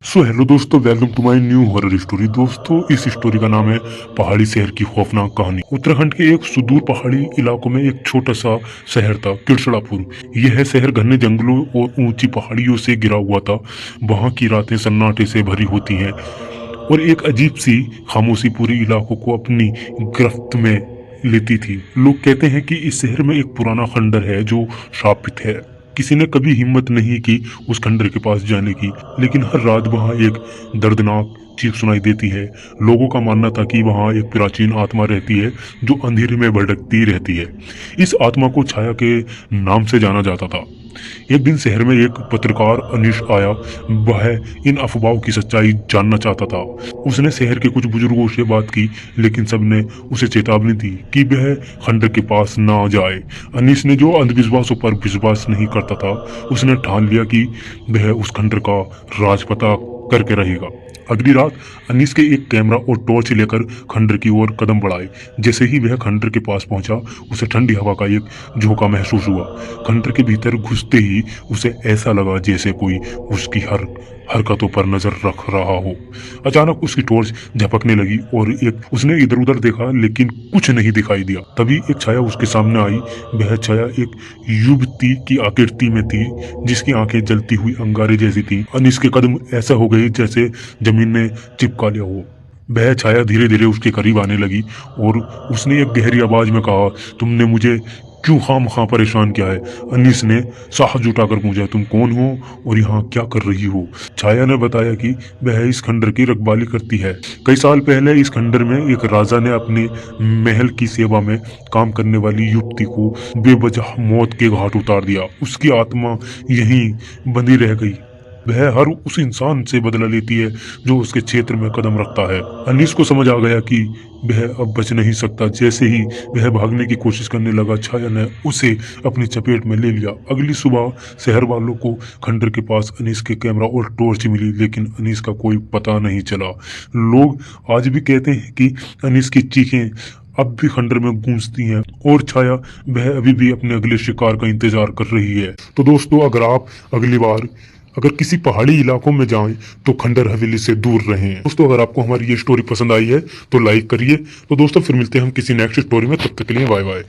सो hello दोस्तों, welcome to my new horror story. दोस्तों, इस स्टोरी का नाम है पहाड़ी शहर की खौफनाक कहानी। उत्तराखंड के एक सुदूर पहाड़ी इलाकों में एक छोटा सा शहर था, किरसड़ापुर। यह शहर घने जंगलों और ऊंची पहाड़ियों से घिरा हुआ था। वहाँ की रातें सन्नाटे से भरी होती हैं और एक अजीब सी खामोशी पूरे इलाकों को अपनी गिरफ्त में लेती थी। लोग कहते हैं कि इस शहर में एक पुराना खंडर है जो शापित है। किसी ने कभी हिम्मत नहीं की उस खंडर के पास जाने की, लेकिन हर रात वहां एक दर्दनाक चीख सुनाई देती है। लोगों का मानना था कि वहां एक प्राचीन आत्मा रहती है जो अंधेरे में भटकती रहती है। इस आत्मा को छाया के नाम से जाना जाता था। एक दिन शहर में एक पत्रकार अनीश आया। वह इन अफवाहों की सच्चाई जानना चाहता था। उसने शहर के कुछ बुजुर्गों से बात की, लेकिन सबने उसे चेतावनी दी कि वह खंडर के पास ना जाए। अनीश ने जो अंधविश्वासों पर विश्वास नहीं करता था, उसने ठान लिया कि वह उस खंडर का राज पता करके रहेगा। अगली रात अनीस के एक कैमरा और टॉर्च लेकर खंडर की ओर कदम बढ़ाए। जैसे ही वह खंडर के पास पहुंचा, उसे ठंडी हवा का एक झोंका महसूस हुआ। खंडर के भीतर घुसते ही उसे ऐसा लगा जैसे कोई उसकी हर हरकतों पर नजर रख रहा हो। अचानक उसकी टॉर्च झपकने लगी और उसने इधर उधर देखा, लेकिन कुछ नहीं दिखाई दिया। तभी एक छाया उसके सामने आई। वह छाया एक युवती की आकृति में थी, जिसकी आंखें जलती हुई अंगारे जैसी थी। अनीस के कदम ऐसा हो गए जैसे जमीन ने चिपका लिया हो। वह छाया धीरे धीरे उसके करीब आने लगी और उसने एक गहरी आवाज में कहा, तुमने मुझे क्यों खामखा परेशान किया है? अनीस ने साहस जुटाकर पूछा, तुम कौन हो और यहाँ क्या कर रही हो? छाया ने बताया कि वह इस खंडर की रखवाली करती है। कई साल पहले इस खंडर में एक राजा ने अपने महल की सेवा में काम करने वाली युवती को बेवजह मौत के घाट उतार दिया। उसकी आत्मा यहीं बंधी रह गई। वह हर उस इंसान से बदला लेती है जो उसके क्षेत्र में कदम रखता है। अनीस को समझ आ गया कि वह अब बच नहीं सकता। जैसे ही वह भागने की कोशिश करने लगा, छाया ने उसे अपनी चपेट में ले लिया। अगली सुबह शहर वालों को खंडर के पास अनीस के कैमरा और टॉर्च मिली, लेकिन अनीस का कोई पता नहीं चला। लोग आज भी कहते हैं कि अनीस की चीखें अब भी खंडर में गूंजती हैं और छाया वह अभी भी अपने अगले शिकार का इंतजार कर रही है। तो दोस्तों, अगर आप अगली बार अगर किसी पहाड़ी इलाकों में जाएं तो खंडर हवेली से दूर रहें। दोस्तों, अगर आपको हमारी ये स्टोरी पसंद आई है तो लाइक करिए। तो दोस्तों, फिर मिलते हैं हम किसी नेक्स्ट स्टोरी में। तब तक के लिए बाय बाय।